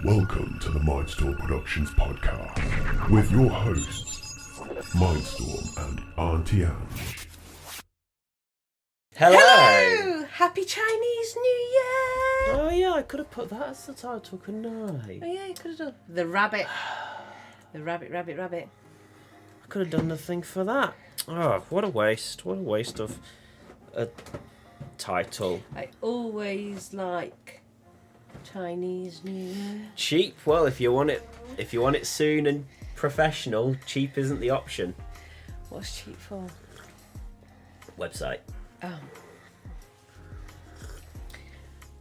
Welcome to the Mindstorm Productions podcast with your hosts, Mindstorm and Auntie Ange. Hello! Happy Chinese New Year! Oh yeah, I could have put that as the title, couldn't I? Oh yeah, you could have done. The rabbit. The rabbit. I could have done the thing for that. Oh, what a waste. What a waste of a title. I always like Chinese New Year. Cheap? Well, if you want it soon and professional, cheap isn't the option. What's cheap for? Website. Oh.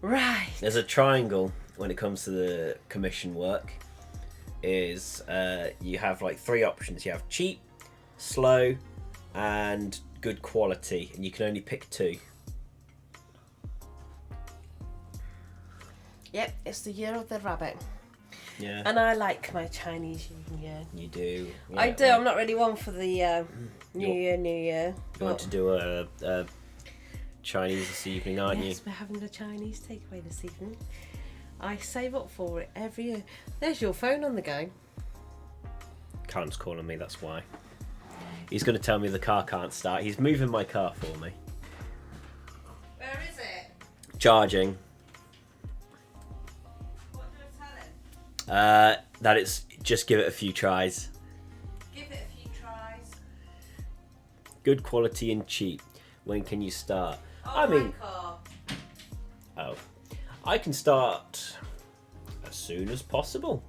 Right. There's a triangle when it comes to the commission work. Is you have like three options. You have cheap, slow, and good quality, and you can only pick two. Yep, it's the year of the rabbit. Yeah. And I like my Chinese New Year. You do. Yeah, I do. well, I'm not really one for the New Year. You want to do a Chinese this evening, aren't you? Yes, we're having a Chinese takeaway this evening. I save up for it every year. There's your phone on the go. Callum's calling me, that's why. He's going to tell me the car can't start. He's moving my car for me. Where is it? Charging. What do I tell him? That it's just give it a few tries. Give it a few tries. Good quality and cheap. When can you start? Oh, my car. Oh. I can start as soon as possible.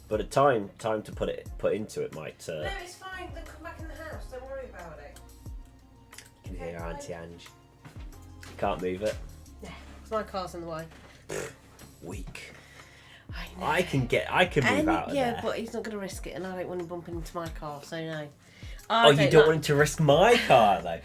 But a time to put into it might... No, it's fine. They'll come back in the house. Don't worry about it. You can hear Auntie Ange. You can't move it. Yeah, my car's in the way. Weak. I know. I can move out of yeah, there. but he's not going to risk it, and I don't want him bumping into my car, so no. You don't want him to risk my car, though.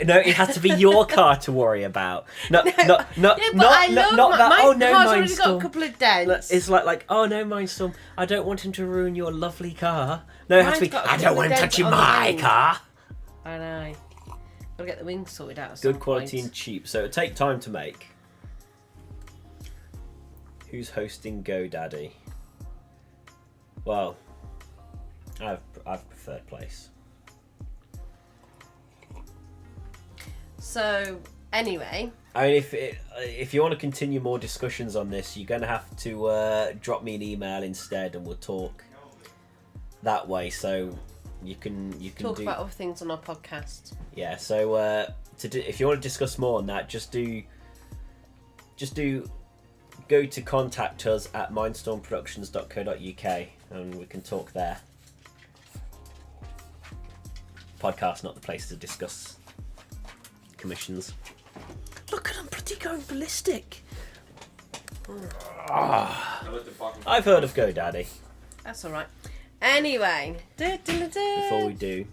No, it has to be your car to worry about. No, Yeah, but I love not that. My Oh no, car's already got a Mindstorm. couple of dents. It's like, oh no, Mindstorm. I don't want him to ruin your lovely car. No, it has to Mine's be. got a I couple don't of want him dents touching on the my wing. car. I know. Gotta get the wings sorted out. At some Good quality point. and cheap, so it'll take time to make. Who's hosting GoDaddy? Well, I've preferred place. So anyway, I mean, if you want to continue more discussions on this, you're going to have to drop me an email instead, and we'll talk that way. So you can talk do, about other things on our podcast. yeah. So if you want to discuss more on that, just go to contact us at mindstormproductions.co.uk, and we can talk there. Podcast not the place to discuss commissions. Look at them, bloody going ballistic. I've heard of GoDaddy. That's all right. Anyway, Before we do,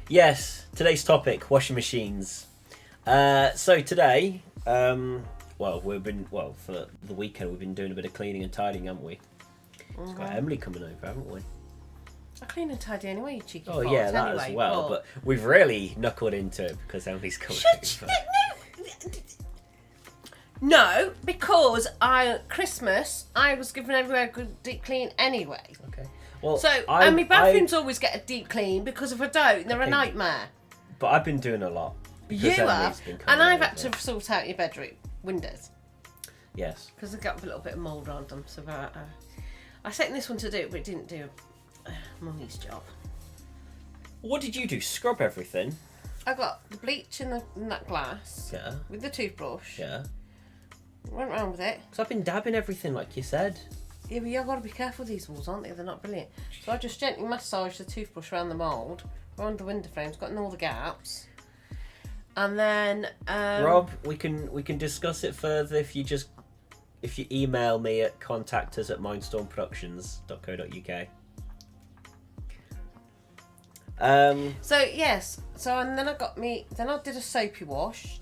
yes, today's topic: washing machines. So today, for the weekend we've been doing a bit of cleaning and tidying, haven't we? It's got Emily coming over, haven't we? I clean and tidy anyway, you cheeky Oh farts, yeah, that anyway, as well. But we've really knuckled into it because Emily's coming over. No, because Christmas I was giving everywhere a good deep clean anyway. Okay. Well, So and my bathrooms always get a deep clean because if I don't, they're a nightmare. But I've been doing a lot. You because Emily's have, been coming and I've over. had to sort out your bedroom windows Yes. because they've got a little bit of mould around them. So I sent this one to do, but it didn't do Mummy's job. What did you do? Scrub everything? I got the bleach in that glass Yeah. with the toothbrush. Yeah. Went round with it. Because I've been dabbing everything like you said. Yeah, but you've got to be careful with these walls, aren't they? They're not brilliant. So I just gently massaged the toothbrush around the mould, around the window frames, got in all the gaps. And then... Rob, we can discuss it further if you email me at contactors@mindstormproductions.co.uk. So yes, and then I did a soapy wash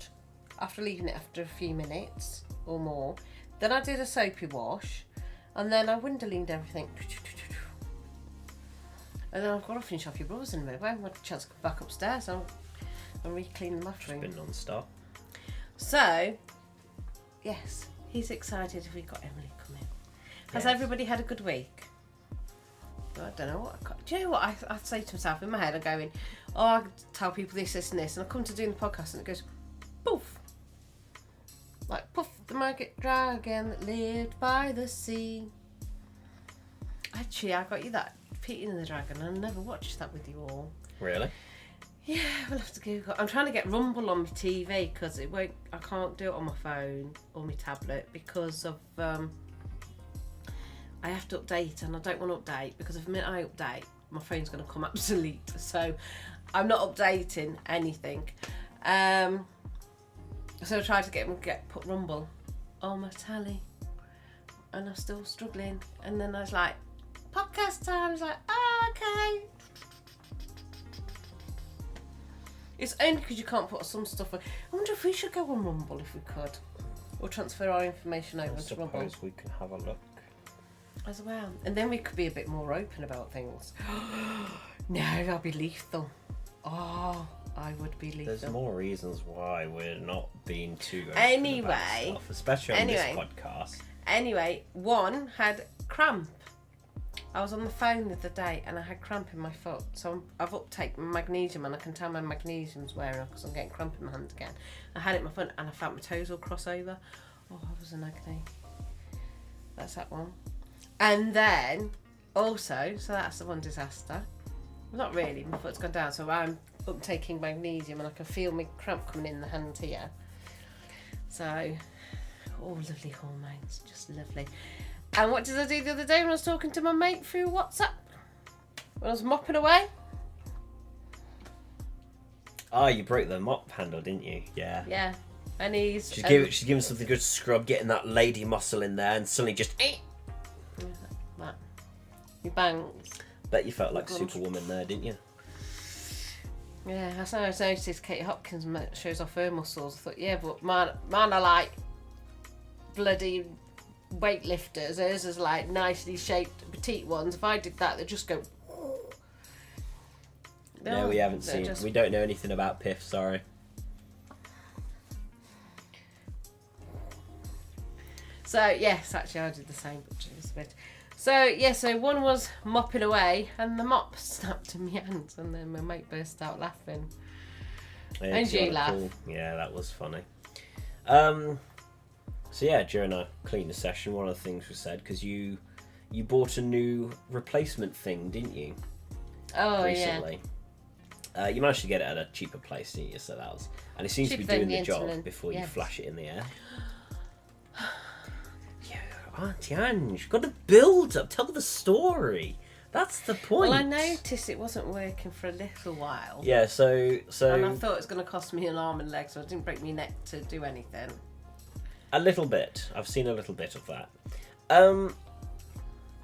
after leaving it after a few minutes or more. Then I did a soapy wash, and then I window leaned everything. And then I've got to finish off your brother's in a minute. I haven't had a chance to come back upstairs. I'm re-cleaning the bathroom. It's been non-stop. So, yes, he's excited if we got Emily coming. Has everybody had a good week? I don't know what. Do you know what I say to myself in my head? I'm going, I tell people this, and this, and I come to doing the podcast, and it goes, poof. Like Puff the Market Dragon that lived by the sea. Actually, I got you that Pitty and the Dragon, and I never watched that with you all. Really? Yeah, we'll have to Google. I'm trying to get Rumble on my TV because it won't. I can't do it on my phone or my tablet because of. I have to update, and I don't want to update because if the minute I update, my phone's going to come obsolete. So I'm not updating anything. So I tried to put Rumble on my tally, and I'm still struggling. And then I was like, podcast time. I was like, okay. It's only because you can't put some stuff on. I wonder if we should go on Rumble if we could, or transfer our information over to Rumble. I suppose we can have a look. As well, and then we could be a bit more open about things. No, that'll be lethal. Oh, I would be lethal. There's more reasons why we're not being too open anyway, about stuff, especially on this podcast. Anyway, one had cramp. I was on the phone the other day and I had cramp in my foot, so I've uptaken magnesium and I can tell my magnesium's wearing off because I'm getting cramp in my hand again. I had it in my foot and I felt my toes all cross over. Oh, I was in agony. That's that one. And then, also, so that's the one disaster. Not really, my foot's gone down, so I'm uptaking magnesium and I can feel my cramp coming in the hand here. So, lovely hormones, just lovely. And what did I do the other day when I was talking to my mate through WhatsApp? When I was mopping away? Oh, you broke the mop handle, didn't you? Yeah. Yeah. And he's... She's giving something good scrub, getting that lady muscle in there, and suddenly just... That. Your bangs. Bet you felt like Superwoman there, didn't you? Yeah, that's how I noticed Kate Hopkins shows off her muscles. I thought, yeah, but mine are like bloody weightlifters. Hers is like nicely shaped petite ones. If I did that, they'd just go... No, we haven't seen... We don't know anything about Piff, sorry. So, yes, actually I did the same, but just a bit. So, yeah, so one was mopping away and the mop snapped in my hands and then my mate burst out laughing. Yeah, and you laugh. Cool. Yeah, that was funny. So, yeah, during our cleaner session, one of the things was said, because you bought a new replacement thing, didn't you? Oh, recently. Yeah. You managed to get it at a cheaper place, didn't you? So that was... And it seems to be doing the job before you flash it in the air. Auntie Ange, got to build up, tell the story. That's the point. Well, I noticed it wasn't working for a little while. Yeah, so and I thought it was going to cost me an arm and leg, so I didn't break my neck to do anything. A little bit. I've seen a little bit of that.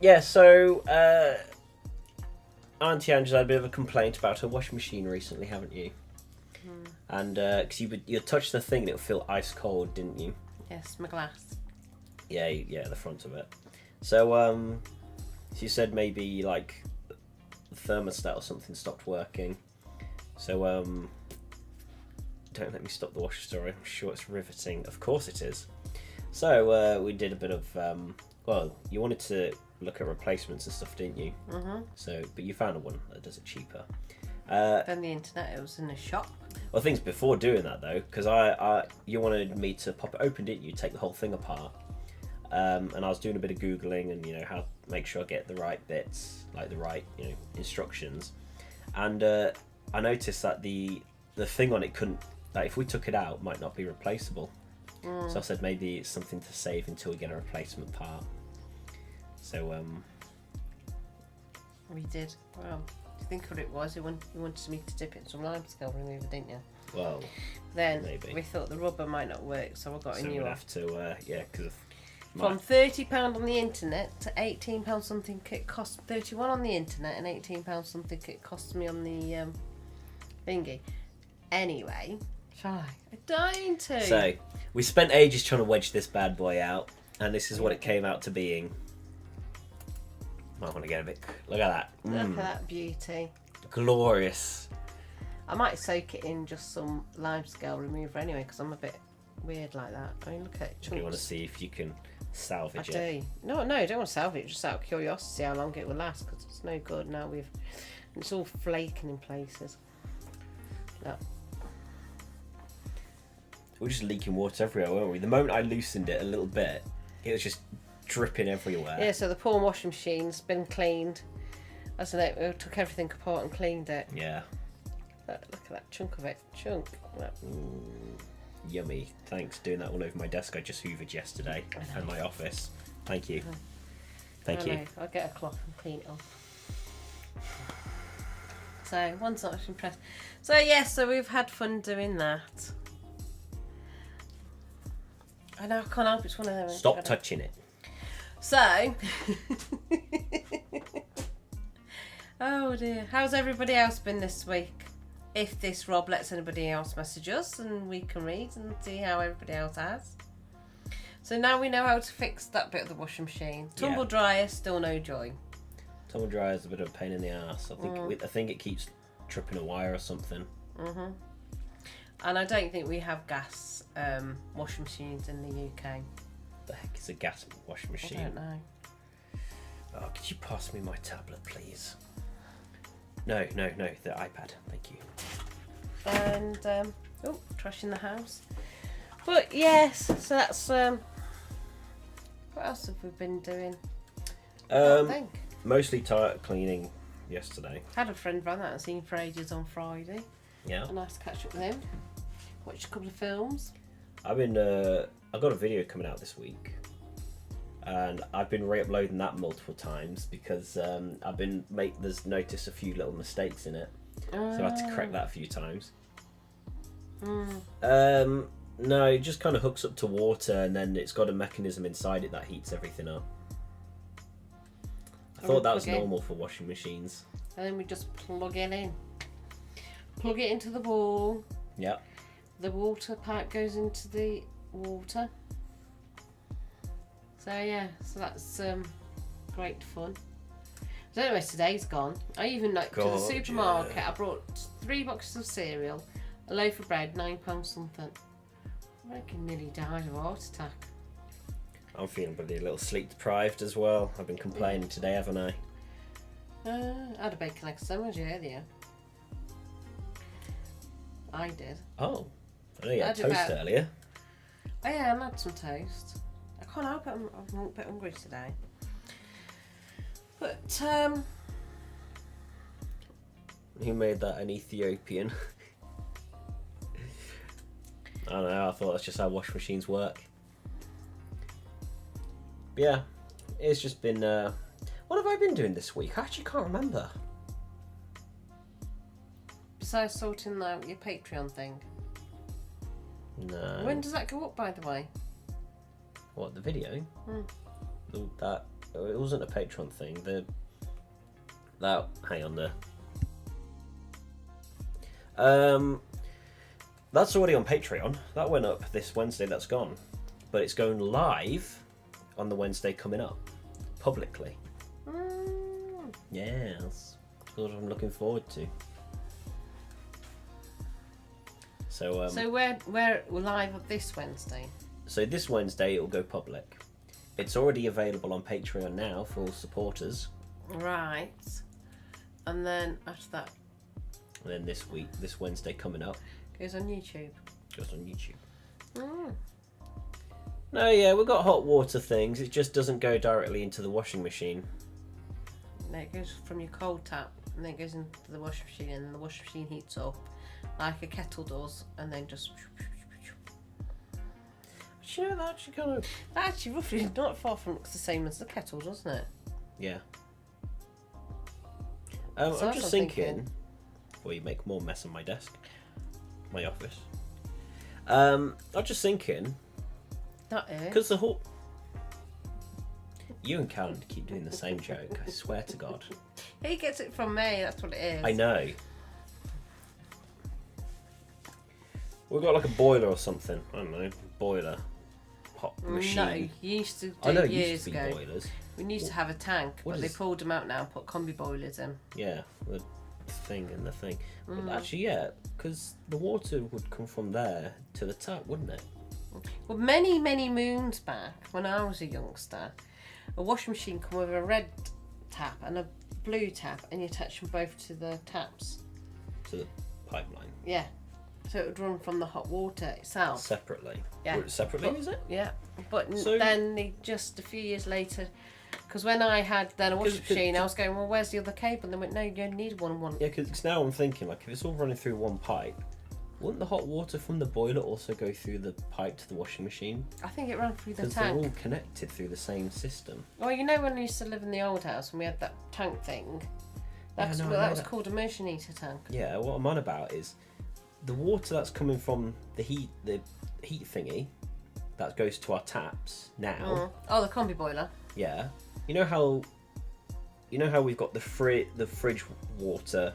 Yeah, so Auntie Ange had a bit of a complaint about her washing machine recently, haven't you? And because you touched the thing, and it would feel ice cold, didn't you? Yes, my glass. Yeah, the front of it. So, she said maybe, like, the thermostat or something stopped working. So, don't let me stop the washer story. I'm sure it's riveting. Of course it is. So, we did a bit of, well, you wanted to look at replacements and stuff, didn't you? Mm-hmm. So, but you found one that does it cheaper. Then the internet, it was in a shop. Well, things before doing that, though, because you wanted me to pop it open, didn't you? Take the whole thing apart. And I was doing a bit of Googling and, how to make sure I get the right bits, like the right, instructions. And I noticed that the thing on it couldn't, like if we took it out, might not be replaceable. So I said maybe it's something to save until we get a replacement part. So, we did. Well, do you think what it was? You wanted me to dip it in some limescale remover, didn't you? Well, then maybe. We thought the rubber might not work, so I got a new one. So we'd have to, because... From £30 on the internet to £18 something it cost, 31 on the internet and £18 something it cost me on the thingy. Anyway, shall I? I'm dying to. So, we spent ages trying to wedge this bad boy out, and this is what it came out to being. Might want to get a bit... Look at that. Look at that beauty. Glorious. I might soak it in just some limescale remover anyway, because I'm a bit weird like that. I mean, look at it. You want to see if you can salvage I it. do. No, I don't want to salvage it, just out of curiosity how long it will last, because it's no good now. It's all flaking in places. No. We're just leaking water everywhere, weren't we? The moment I loosened it a little bit, it was just dripping everywhere. Yeah, so the poor washing machine's been cleaned. As it, we took everything apart and cleaned it. Yeah. Look at that chunk of it. Yummy. Thanks. Doing that all over my desk. I just hoovered yesterday and my office. Thank you. Thank you. I'll get a cloth and clean it off. So, one's not impressed. So, yes, so we've had fun doing that. I know, I can't help it's one of them. Stop touching it. So, oh dear. How's everybody else been this week? If this Rob lets anybody else message us and we can read and see how everybody else has. So now we know how to fix that bit of the washing machine. Tumble dryer, still no joy. Tumble dryer is a bit of a pain in the ass. I think it keeps tripping a wire or something. Mhm. And I don't think we have gas washing machines in the UK. The heck is a gas washing machine? I don't know. Oh, could you pass me my tablet, please? No, the iPad. Thank you. And trash in the house. But yes, so that's what else have we been doing? I don't think. Mostly cleaning yesterday. Had a friend round that I hadn't seen for ages on Friday. Yeah. A nice catch up with him. Watched a couple of films. I've got a video coming out this week, and I've been re-uploading that multiple times because there's noticed a few little mistakes in it, so I had to correct that a few times. No, it just kind of hooks up to water, and then it's got a mechanism inside it that heats everything up. I thought that was normal for washing machines. And then we just plug it in. Plug it into the wall. Yeah. The water pipe goes into the water. So yeah, so that's great fun. I don't know where today's gone. I even to the supermarket. Yeah. I brought 3 boxes of cereal, a loaf of bread, £9 something. I reckon nearly died of a heart attack. I'm feeling pretty a little sleep deprived as well. I've been complaining today, haven't I? I had a bacon egg sandwich earlier. I did. Oh, I know you had toast earlier. Oh yeah, I had some toast. I can't help it, I'm a bit hungry today. But, who made that an Ethiopian? I don't know, I thought that's just how wash machines work. But yeah, it's just been, what have I been doing this week? I actually can't remember. Besides sorting out your Patreon thing. No. When does that go up, by the way? What, the video? That it wasn't a Patreon thing. Hang on there. That's already on Patreon. That went up this Wednesday. That's gone, but it's going live on the Wednesday coming up, publicly. Yes, that's what I'm looking forward to. So we're live this Wednesday. So this Wednesday it will go public. It's already available on Patreon now for all supporters. Right. And then after that. And then this Wednesday coming up. Goes on YouTube. Goes on YouTube. No, yeah, we've got hot water things. It just doesn't go directly into the washing machine. No, it goes from your cold tap and then it goes into the washing machine and then the washing machine heats up like a kettle does and then just... You know, that actually kind of... That actually roughly not far from looks the same as the kettle, doesn't it? Yeah. I'm just thinking... Before you make more mess on my desk. My office. I'm just thinking... Because the whole... You and Callum keep doing the same joke, I swear to God. He gets it from me, that's what it is. I know. We've got like a boiler or something. I don't know. Boiler. Hot machine. No, you used to do I know years used to be ago. boilers. We used to have a tank, but they pulled them out now and put combi boilers in. Yeah, the thing and the thing. But actually, yeah, because the water would come from there to the tap, wouldn't it? Well, many, many moons back, when I was a youngster, a washing machine come with a red tap and a blue tap, and you attach them both to the taps. To the pipeline. Yeah. So it would run from the hot water itself. Separately. Yeah. Separately, is it? Yeah. But So- then just a few years later, because when I had then a washing machine, I was going, well, where's the other cable? And they went, no, you only need one. Yeah, because now I'm thinking, like, if it's all running through one pipe, wouldn't the hot water from the boiler also go through the pipe to the washing machine? I think it ran through the Because they're tank. all connected through the same system. Well, you know when I used to live in the old house and we had that tank thing? That I know was that. called a motion heater tank. Yeah, what I'm on about is the water that's coming from the heat thingy that goes to our taps now. Oh, the combi boiler. Yeah, you know how we've got the fridge water,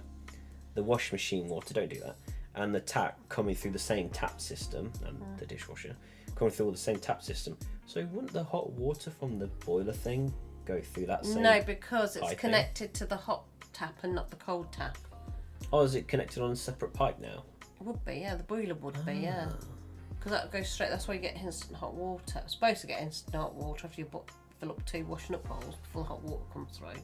the washing machine water. Don't do that. And the tap coming through the same tap system, and the dishwasher coming through all the same tap system. So wouldn't the hot water from the boiler thing go through that same? No, because it's piping? connected to the hot tap and not the cold tap. Oh, is it connected on a separate pipe now? It would be, yeah. The boiler would be, yeah. Because that goes straight. That's why you get instant hot water. It's supposed to get instant hot water after you fill up 2 washing up bowls before the hot water comes through.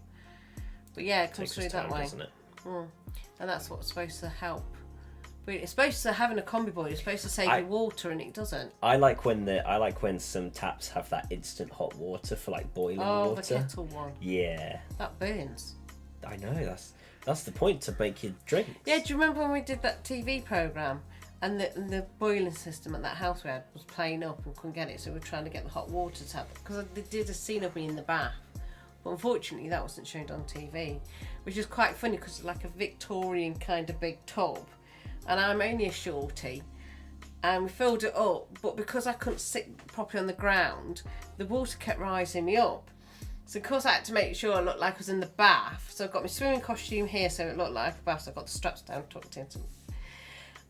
But yeah, it comes Takes through that way. doesn't it? And that's what's supposed to help. But it's supposed to, having a combi boiler, it's supposed to save you water, and it doesn't. I like when some taps have that instant hot water for like boiling water. The kettle one. Yeah. That burns. I know, that's the point, to make your drinks. Yeah, do you remember when we did that TV programme and the boiling system at that house we had was playing up and couldn't get it, so we were trying to get the hot water tap, because they did a scene of me in the bath, but unfortunately that wasn't shown on TV, which is quite funny because it's like a Victorian kind of big tub, and I'm only a shorty, and we filled it up, but because I couldn't sit properly on the ground, the water kept rising me up. So of course I had to make sure I looked like I was in the bath. So I've got my swimming costume here so it looked like a bath. So I've got the straps down, tucked into.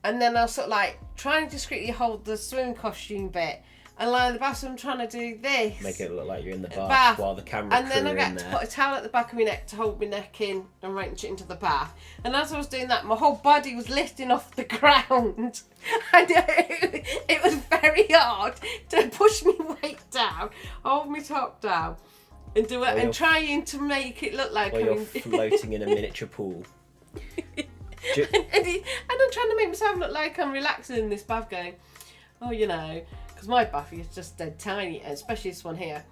And then I was sort of like trying to discreetly hold the swimming costume bit and lie in the bath. So I'm trying to do this. Make it look like you're in the bath while the camera and then I crew got in to there. put a towel at the back of my neck to hold my neck in and wrench it into the bath. And as I was doing that, my whole body was lifting off the ground. And it was very hard to push my weight down, hold my top down, and do it, and trying to make it look like you're floating in a miniature pool. and I'm trying to make myself look like I'm relaxing in this bath, going, oh, you know, because my bath is just dead tiny, especially this one here.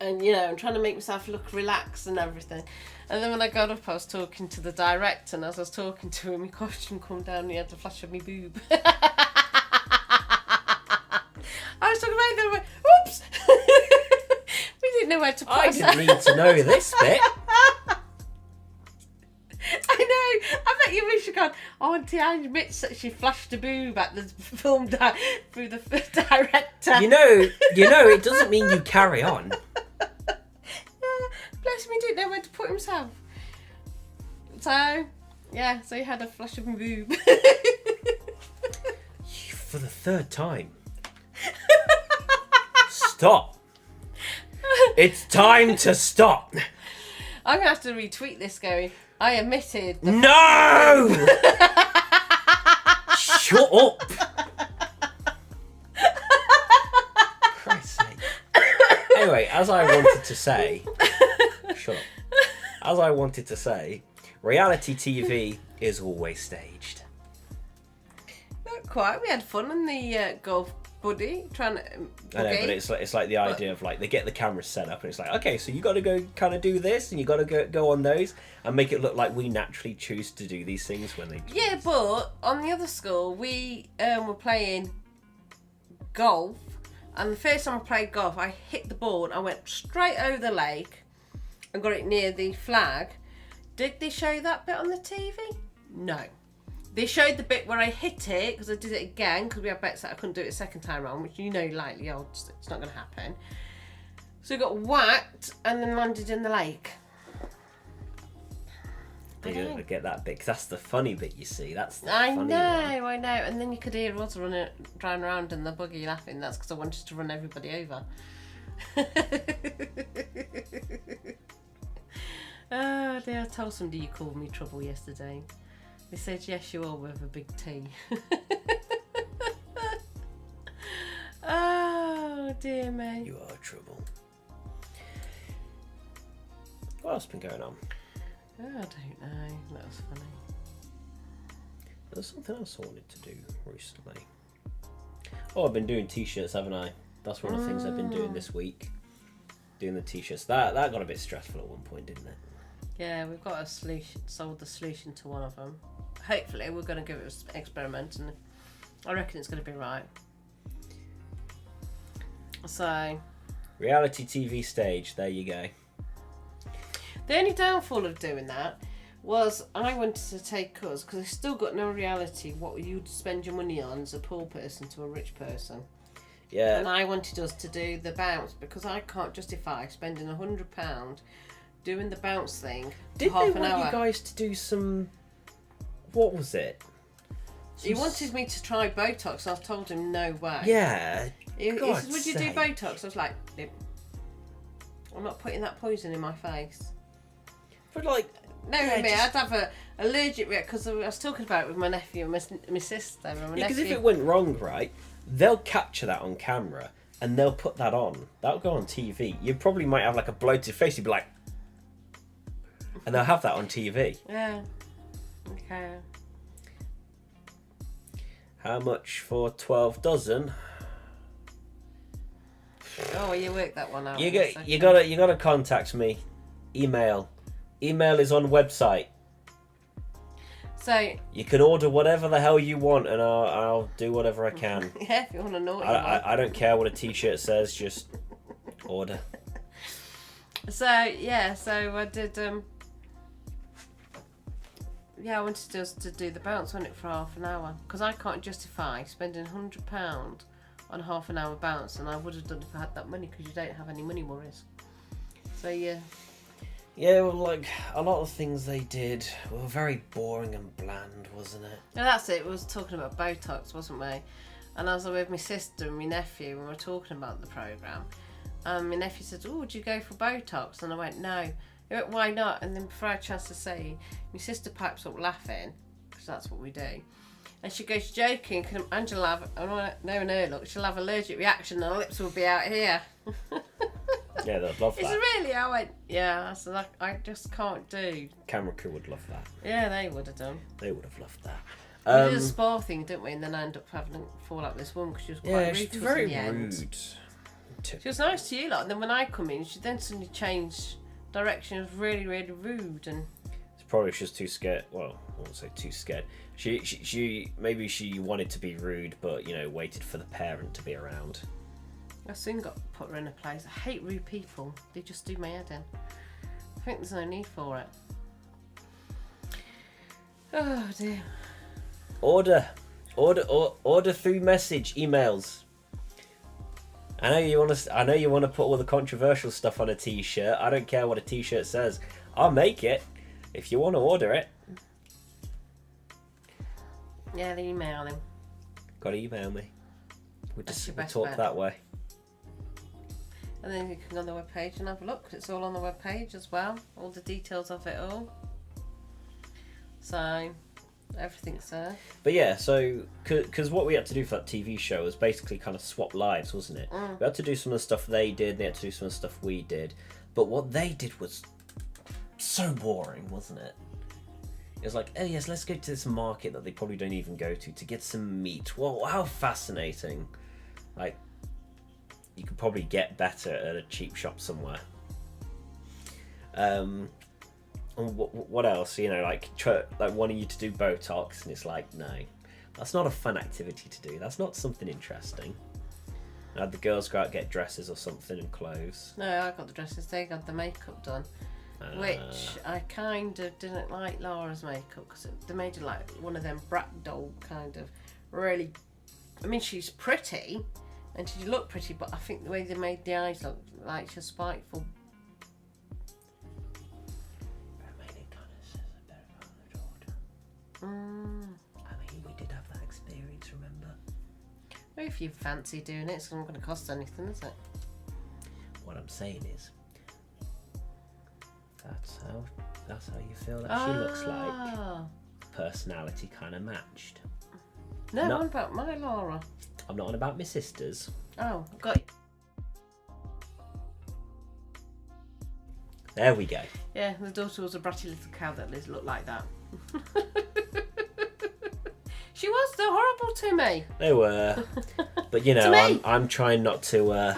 And, you know, I'm trying to make myself look relaxed and everything. And then when I got up, I was talking to the director, and as I was talking to him, my costume come down and he had the flash of me boob. I was talking about it, and I went, oops! We didn't know where to put I didn't need to know this bit. I know. I bet you wish you gone, Auntie Ange admits that she flashed a boob at the film through the director. You know, it doesn't mean you carry on. Bless me, didn't know where to put himself. So, yeah, so he had a flash of my boob. For the 3rd time. Stop. It's time to stop. I'm going to have to retweet this going, I admitted. No! Shut up. Christ's sake. Anyway, as I wanted to say, shut up. As I wanted to say, reality TV is always staged. Not quite. We had fun in the golf buddy trying to. I know, but it's like the idea of like they get the cameras set up and it's like, okay, so you got to go kind of do this and you got to go on those and make it look like we naturally choose to do these things when they. Yeah, but on the other school we were playing golf, and the first time I played golf, I hit the ball and I went straight over the lake and got it near the flag. Did they show that bit on the TV? No. They showed the bit where I hit it, because I did it again, because we had bets that I couldn't do it a second time around, which you know lightly, it's not going to happen. So we got whacked and then landed in the lake. They don't get that bit, because that's the funny bit, you see. That's the I funny know, one. I know. And then you could hear us driving around in the buggy laughing. That's because I wanted to run everybody over. Oh dear, I told somebody you called me trouble yesterday. They said, yes, you are, with a big T. dear me. You are trouble. What else has been going on? Oh, I don't know. That was funny. There's something else I wanted to do recently. Oh, I've been doing t-shirts, haven't I? That's one of the things I've been doing this week. Doing the t-shirts. That got a bit stressful at one point, didn't it? Yeah, we've got a solution. Sold the solution to one of them. Hopefully, we're going to give it an experiment, and I reckon it's going to be right. So, reality TV stage. There you go. The only downfall of doing that was I wanted to take us, because I still got no reality what you'd spend your money on as a poor person to a rich person. Yeah. And I wanted us to do the bounce, because I can't justify spending £100 doing the bounce thing for half an hour. Didn't they want you guys to do some... What was it? He wanted me to try Botox. I told him no way. Yeah. He said, would you do Botox? I was like, nope. I'm not putting that poison in my face. But like... No, yeah, me, I'd have an allergic reaction, because I was talking about it with my nephew and my sister. And because if it went wrong, right, they'll capture that on camera and they'll put that on. That'll go on TV. You probably might have like a bloated face. You'd be like... And they'll have that on TV. Yeah. Okay. How much for 12 dozen? Oh, well, you work that one out. You gotta contact me. Email is on website. So you can order whatever the hell you want, and I'll do whatever I can. Yeah, if you want to know. I don't care what a t-shirt says. Just order. So yeah, I did. Yeah, I wanted us to do the bounce on it for half an hour, because I can't justify spending £100 on a half an hour bounce, and I would have done if I had that money, because you don't have any money worries. So yeah. Yeah, well, like a lot of things they did were very boring and bland, wasn't it? No, that's it. We was talking about Botox, wasn't we? And I was with my sister and my nephew, and we were talking about the programme. And my nephew said, "Oh, would you go for Botox?" And I went, "No." He went, "Why not?" And then before I had a chance to say, my sister pipes up laughing, because that's what we do. And she goes, "Joking, can Angela have..." And I went, "No, look, she'll have an allergic reaction and her lips will be out here." Yeah, they'd love that. Is it really? I went, yeah. So that, I just can't do. Camera crew would love that. Yeah, they would have done. They would have loved that. We did a spa thing, didn't we? And then I ended up having to fall out with this woman, because she was quite rude to us very in the end. rude. She was nice to you lot, and then when I come in, she then suddenly changed direction. It was really, really rude, and It's probably just too scared. Well, I won't say too scared. She maybe she wanted to be rude, but waited for the parent to be around. I soon got put her in a place. I hate rude people. They just do my head in. I think there's no need for it. Oh dear. Order through message, emails. I know you want to put all the controversial stuff on a t-shirt. I don't care what a t-shirt says. I'll make it if you want to order it. Yeah, they email him. Gotta email me. We best talk bet. that way. And then you can go on the webpage and have a look. It's all on the webpage as well. All the details of it all. So, everything's there. But yeah, so, because what we had to do for that TV show was basically kind of swap lives, wasn't it? We had to do some of the stuff they did, they had to do some of the stuff we did. But what they did was so boring, wasn't it? It was like, oh yes, let's go to this market that they probably don't even go to get some meat. Well, how fascinating. Like, you could probably get better at a cheap shop somewhere. And what else? Like wanting you to do Botox, and it's like, no, that's not a fun activity to do. That's not something interesting. I had the girls go out and get dresses or something and clothes. No, I got the dresses. They got the makeup done. Which I kind of didn't like Laura's makeup, because they made her like one of them brat doll kind of really. I mean, she's pretty and she looked pretty, but I think the way they made the eyes look like she's spiteful. It kind of says a bit about the daughter. I mean, we did have that experience, remember? Well, if you fancy doing it, it's not going to cost anything, is it? What I'm saying is, that's how you feel that she looks like. Personality kind of matched. No, what about my Laura? I'm not on about my sisters. Oh, got you. There we go. Yeah, the daughter was a bratty little cow that looked like that. She was. They're horrible to me. They were. But, you know, I'm trying not to...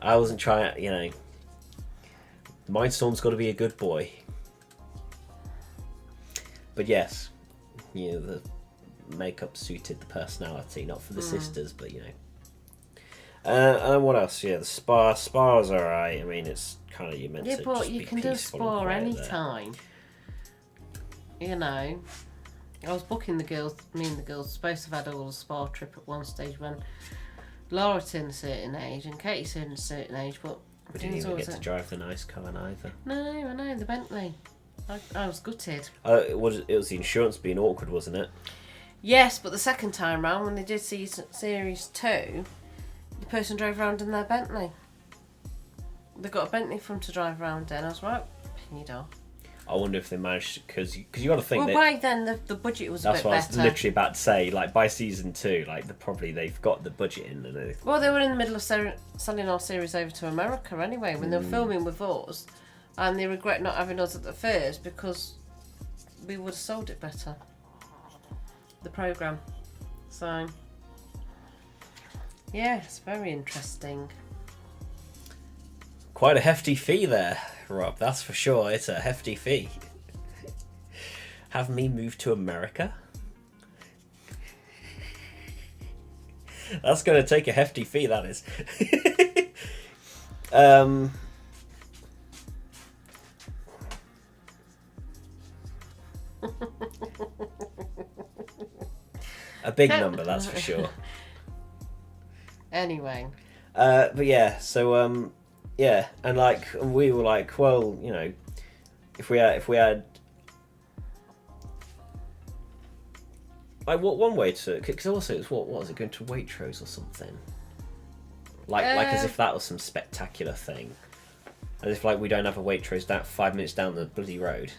I wasn't trying, you know... Mindstorm's got to be a good boy. But yes, you know, the makeup suited the personality, not for the sisters, but, you know. And what else? Yeah, the spa. Spa's alright. I mean, it's kind of, you meant to just but you be can do a peaceful spa and any quiet time. You know, I was booking the girls. Me and the girls supposed to have had a little spa trip at one stage when Laura turned a certain age and Katie turned a certain age, but We didn't even get to drive the nice car either. No, I know, the Bentley. I was gutted. It was the insurance being awkward, wasn't it? Yes, but the second time round, when they did Series 2, the person drove around in their Bentley. They got a Bentley for them to drive around in. I was like, pedo. I wonder if they managed, because you got to think well, by then the budget was a bit better. That's what I was literally about to say. Like, by season 2, like, they've got the budget in. And well, they were in the middle of selling our series over to America anyway, when they were filming with us, and they regret not having us at the first because we would have sold it better. The programme. So, yeah, it's very interesting. Quite a hefty fee there, Rob. That's for sure. It's a hefty fee. Have me move to America? That's going to take a hefty fee, that is. A big number, that's for sure. Anyway. But yeah, so yeah, and like we were like, well, you know, if we had like one way to, because also it's what was it, going to Waitrose or something, like as if that was some spectacular thing, as if like we don't have a Waitrose that 5 minutes down the bloody road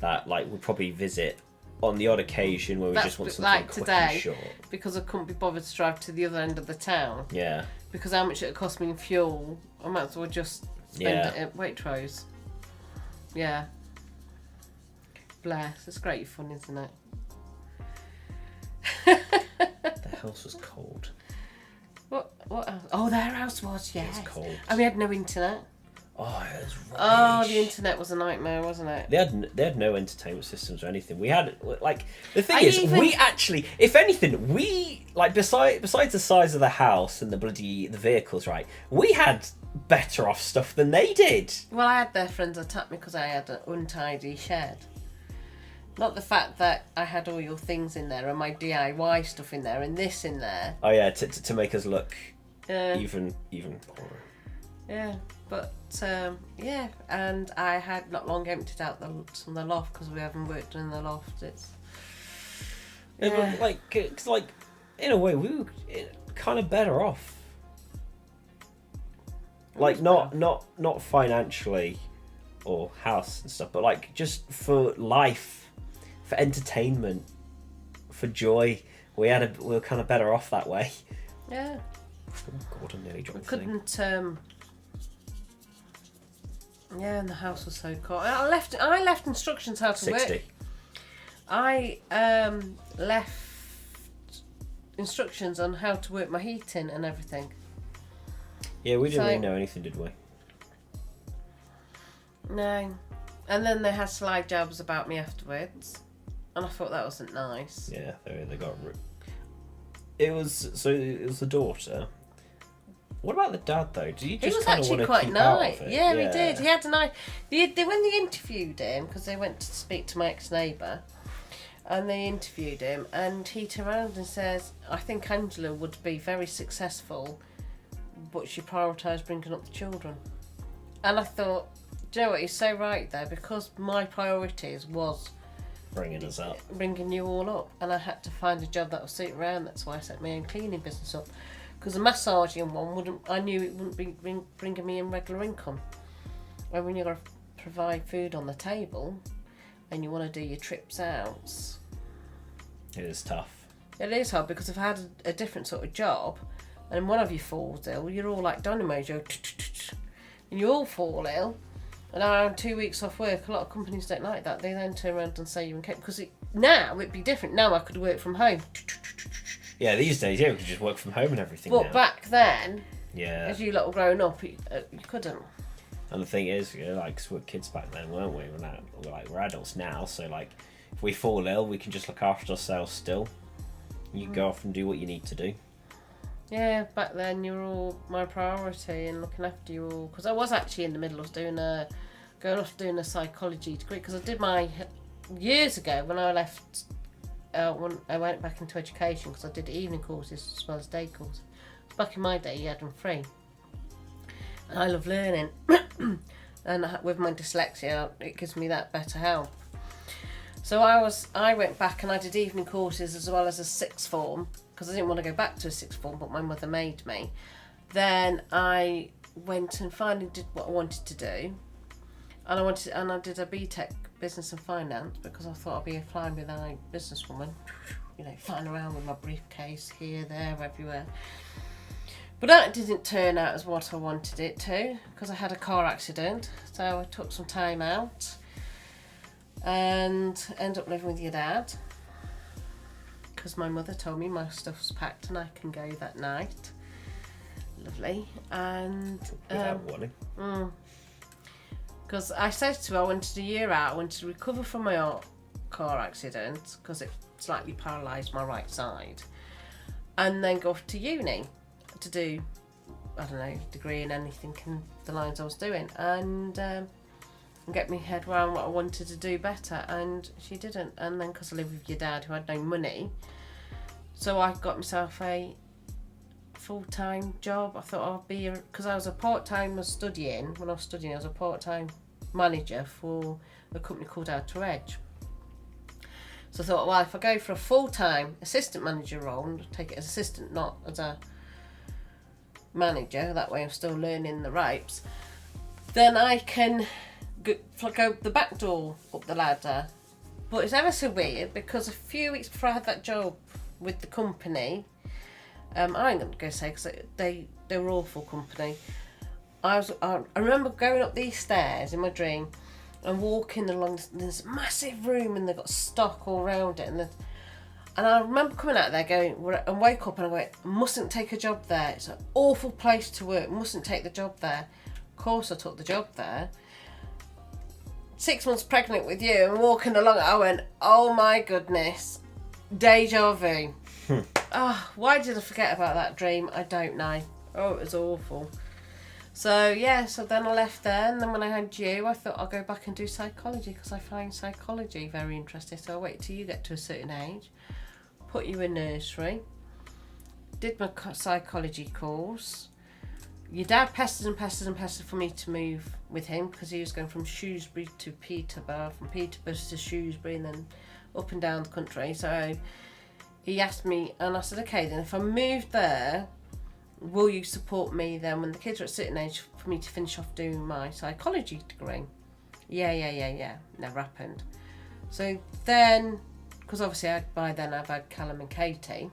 that like we'll probably visit on the odd occasion where we just want something like quick today, and short. Because I couldn't be bothered to drive to the other end of the town. Yeah. Because how much it cost me in fuel, I might as well just spend it at Waitrose. Yeah. Bless. It's great fun, isn't it? The house was cold. What else? Oh, their house was, yes. It was cold. And we had no internet. Oh, it was rubbish. Oh, the internet was a nightmare, wasn't it? They had no entertainment systems or anything. We had, like, the thing is, we actually, if anything, we, like, besides the size of the house and the vehicles, right, we had better off stuff than they did. Well, I had their friends attack me because I had an untidy shed. Not the fact that I had all your things in there and my DIY stuff in there and this in there. Oh yeah, to make us look even poorer. Yeah, but yeah, and I had not long emptied out the loft because we haven't worked in the loft. It's but cause like in a way we were kind of better off. Like not financially or house and stuff, but like just for life, for entertainment, for joy, we were kind of better off that way. Yeah. Oh God, I nearly dropped the thing. Couldn't. Yeah, and the house was so cold. I left instructions how to 60. work. I left instructions on how to work my heating and everything. Yeah, we didn't really know anything, did we? No. And then they had slide jobs about me afterwards, and I thought that wasn't nice. Yeah, they got. It was the daughter. What about the dad though? Did he just was kind of actually want to quite keep nice. out of it? Yeah, he did. He had a nice. When they interviewed him, because they went to speak to my ex-neighbour, and they interviewed him, and he turned around and says, "I think Angela would be very successful, but she prioritised bringing up the children." And I thought, do you know what? He's so right there, because my priorities was bringing us up, bringing you all up, and I had to find a job that would suit around. That's why I set my own cleaning business up. Because the massaging one I knew it wouldn't be bringing me in regular income. And when you've got to provide food on the table and you want to do your trips out, it is tough. It is hard, because if I had a different sort of job and one of you falls ill, you're all like dynamo, and you all fall ill, and around 2 weeks off work, a lot of companies don't like that. They then turn around and say you're incapable. Because now it'd be different. Now I could work from home. Yeah, these days, we could just work from home and everything. But now. Back then, as you lot were growing up, you couldn't. And the thing is, like, we were kids back then, weren't we? We're adults now, so like, if we fall ill, we can just look after ourselves still. You go off and do what you need to do. Yeah, back then you were all my priority and looking after you all. Because I was actually in the middle of going off doing a psychology degree. Because I did years ago when I left, when I went back into education, because I did evening courses as well as day courses. Back in my day, you had them free. And I love learning. And with my dyslexia, it gives me that better help. So I went back and I did evening courses as well as a sixth form, because I didn't want to go back to a sixth form, but my mother made me. Then I went and finally did what I wanted to do, and I did a BTEC Business and Finance, because I thought I'd be a fly-by-night businesswoman, flying around with my briefcase here, there, everywhere. But that didn't turn out as what I wanted it to, because I had a car accident, so I took some time out and ended up living with your dad, because my mother told me my stuff's packed and I can go that night. Lovely. And without warning. Because I said to her I wanted a year out, I wanted to recover from my car accident, because it slightly paralysed my right side, and then go off to uni to do, I don't know, degree in anything in the lines I was doing, and get my head around what I wanted to do better. And she didn't. And then because I lived with your dad who had no money, so I got myself a full-time job. I thought I'd be, because I was a part-time, when I was studying, I was a part-time manager for a company called Outer Edge. So I thought, well, if I go for a full-time assistant manager role, and take it as assistant, not as a manager, that way I'm still learning the ropes, then I can go the back door up the ladder. But it's ever so weird, because a few weeks before I had that job with the company, I ain't going to say, because they were awful company. I remember going up these stairs in my dream and walking along this massive room, and they've got stock all around it, and I remember coming out there going, and wake up and I go, mustn't take a job there, it's an awful place to work, mustn't take the job there. Of course I took the job there. 6 months pregnant with you and walking along, I went, oh my goodness, deja vu. Why did I forget about that dream? I don't know. Oh, it was awful. So then I left there, and then when I had you, I thought I'll go back and do psychology, because I find psychology very interesting. So I waited till you get to a certain age, put you in nursery, did my psychology course. Your dad pestered for me to move with him, because he was going from Shrewsbury to Peterborough, from Peterborough to Shrewsbury, and then up and down the country. So he asked me, and I said, okay, then if I moved there, will you support me then when the kids are at a certain age for me to finish off doing my psychology degree? Yeah. Never happened. So then, because obviously by then I've had Callum and Katie,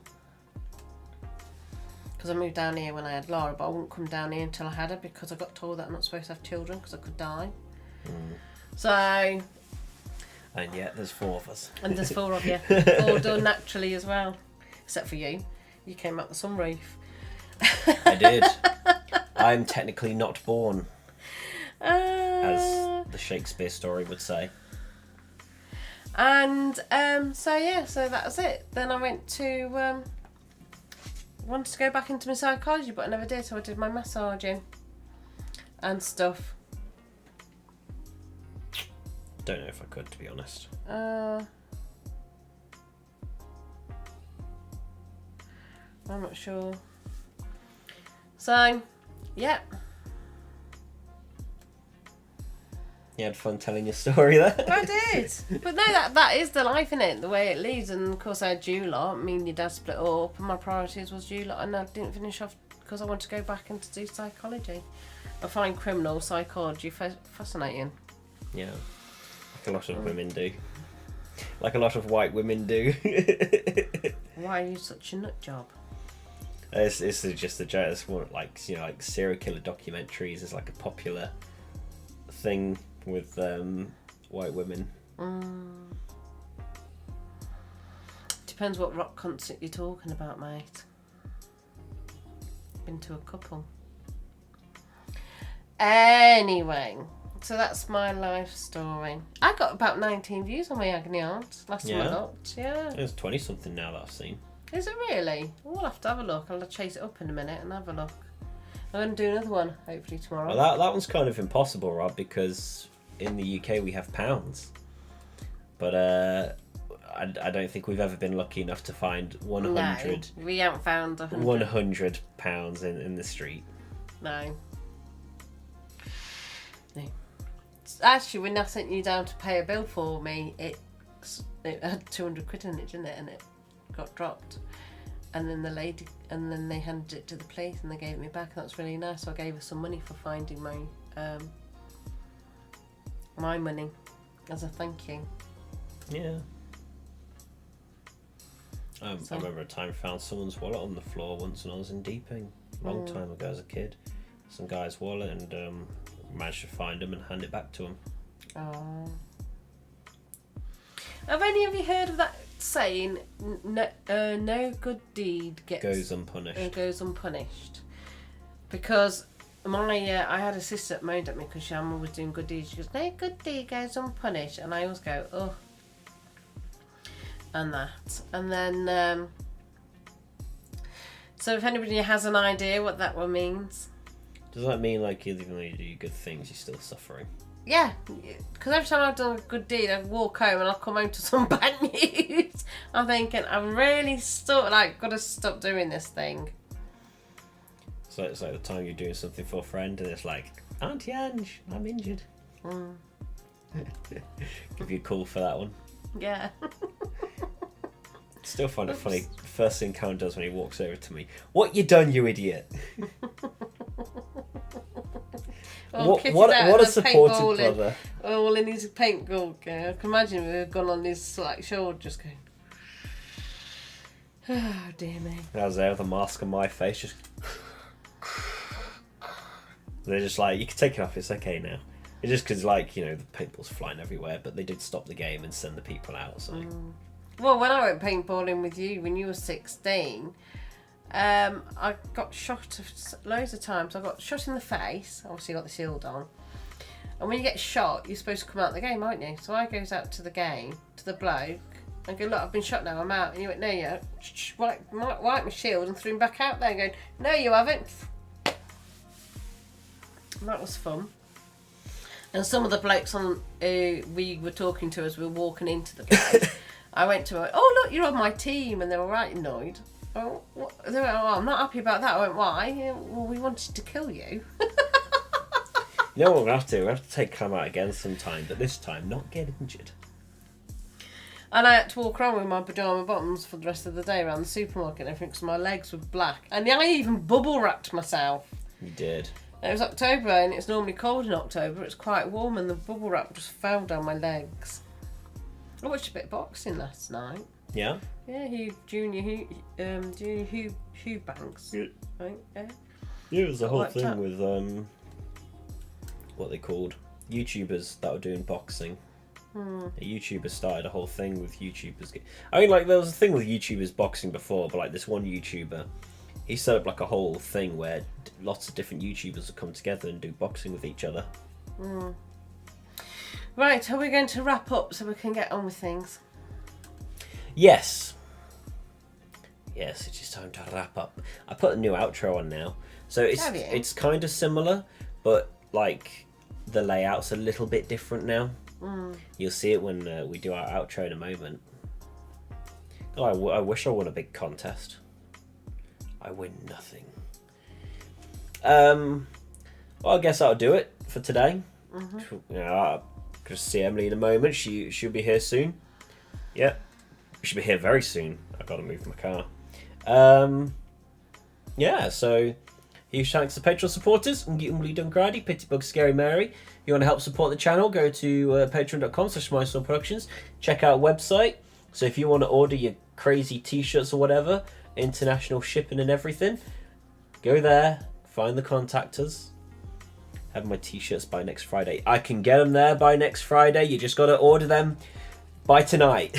because I moved down here when I had Laura, but I wouldn't come down here until I had her, because I got told that I'm not supposed to have children because I could die. So... And yet there's 4 of us. And there's 4 of you. All done naturally as well. Except for you. You came out the sunroof. I did. I'm technically not born. As the Shakespeare story would say. And so that was it. Then I wanted to go back into my psychology, but I never did, so I did my massaging and stuff. Don't know if I could, to be honest. I'm not sure. So, yeah. You had fun telling your story there. I did. But no, that is the life, innit? The way it leads. And of course I had you lot. Me and your dad split up, and my priorities was you lot, and I didn't finish off because I wanted to go back and to do psychology. I find criminal psychology fascinating. Yeah. Like a lot of women do. Like a lot of white women do. Why are you such a nut job? It's just a joke. It's more like, you know, like serial killer documentaries is like a popular thing with white women. Depends what rock concert you're talking about, mate. Been to a couple. Anyway, so that's my life story. I got about 19 views on my agony aunt last time I looked. Yeah. There's 20 something now that I've seen. Is it really? We'll have to have a look. I'll chase it up in a minute and have a look. I'm going to do another one, hopefully tomorrow. Well, that one's kind of impossible, Rob, because in the UK we have pounds. But I don't think we've ever been lucky enough to find 100. No, we haven't found 100. 100 pounds in the street. No. Actually, when I sent you down to pay a bill for me, it had 200 quid in it, didn't it? And it got dropped. And then they handed it to the police and they gave it me back. And that's really nice. So I gave her some money for finding my money as a thank you. Yeah. I remember a time I found someone's wallet on the floor once when I was in Deeping, a long time ago as a kid. Some guy's wallet, and managed to find him and hand it back to him. Oh. Have any of you heard of that saying, no good deed goes unpunished? Goes unpunished. Because I had a sister that moaned at me because I'm always doing good deeds. She goes, no good deed goes unpunished. And I always go, oh. And that. And then, so if anybody has an idea what that one means. Does that mean like even though you do good things, you're still suffering? Yeah, because every time I've done a good deed, I walk home and I'll come home to some bad news. I'm thinking, I'm really got to stop doing this thing. So it's like the time you're doing something for a friend and it's like, Auntie Ange, I'm injured. Give you a call for that one. Yeah. Still find it funny. First thing Callum does when he walks over to me, what you done, you idiot? What a supportive brother. All in his paint gun. I can imagine if we'd gone on his shoulder just going, oh dear me. I was there with a mask on my face, just they're just like, you can take it off, it's okay now. It's just because, the paintball's flying everywhere, but they did stop the game and send the people out. So. Well, when I went paintballing with you when you were 16, I got shot loads of times. I got shot in the face. Obviously, got the shield on. And when you get shot, you're supposed to come out of the game, aren't you? So I goes out to the game, to the bloke, and go, look, I've been shot now, I'm out. And he went, no, you wipe my shield and threw him back out there, going, no, you haven't. And that was fun. And some of the blokes we were talking to as we were walking into the place, I went to them, oh, look, you're on my team. And they were right annoyed. Oh, what? They went, oh, I'm not happy about that. I went, why? Well, we wanted to kill you. You know what we'll have to do? We'll have to take Cam out again sometime, but this time not get injured. And I had to walk around with my pyjama bottoms for the rest of the day around the supermarket and everything because my legs were black. And I even bubble wrapped myself. You did. It was October and it's normally cold in October. It's quite warm and the bubble wrap just fell down my legs. I watched a bit of boxing last night. Yeah? Yeah, Junior Hugh Banks. Yeah. Right? Yeah. Yeah, it was the whole thing with what they called YouTubers that were doing boxing. A YouTuber started a whole thing with YouTubers. I mean, there was a thing with YouTubers boxing before, but this one YouTuber, he set up a whole thing where lots of different YouTubers would come together and do boxing with each other. Right, are we going to wrap up so we can get on with things? Yes. Yes, it's just time to wrap up. I put a new outro on now. So it's kind of similar, but the layout's a little bit different now. You'll see it when we do our outro in a moment. Oh, I wish I won a big contest. I win nothing. Well, I guess that'll do it for today. I'll see Emily in a moment. She'll be here soon. Yeah, she'll be here very soon. I've got to move my car. Yeah, so huge thanks to Patreon supporters, Nggyunglydngraady, Pitybug, Scary Mary. If you want to help support the channel, go to patreon.com/Mindstorm Productions. Check out website. So if you want to order your crazy t-shirts or whatever, international shipping and everything. Go there, find the contact us. Have my t-shirts by next Friday. I can get them there by next Friday. You just got to order them by tonight.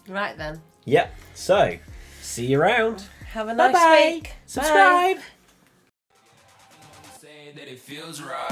Right then. Yep. So, see you around. Have a nice Bye-bye. week. Subscribe. Bye. Saying that it feels right.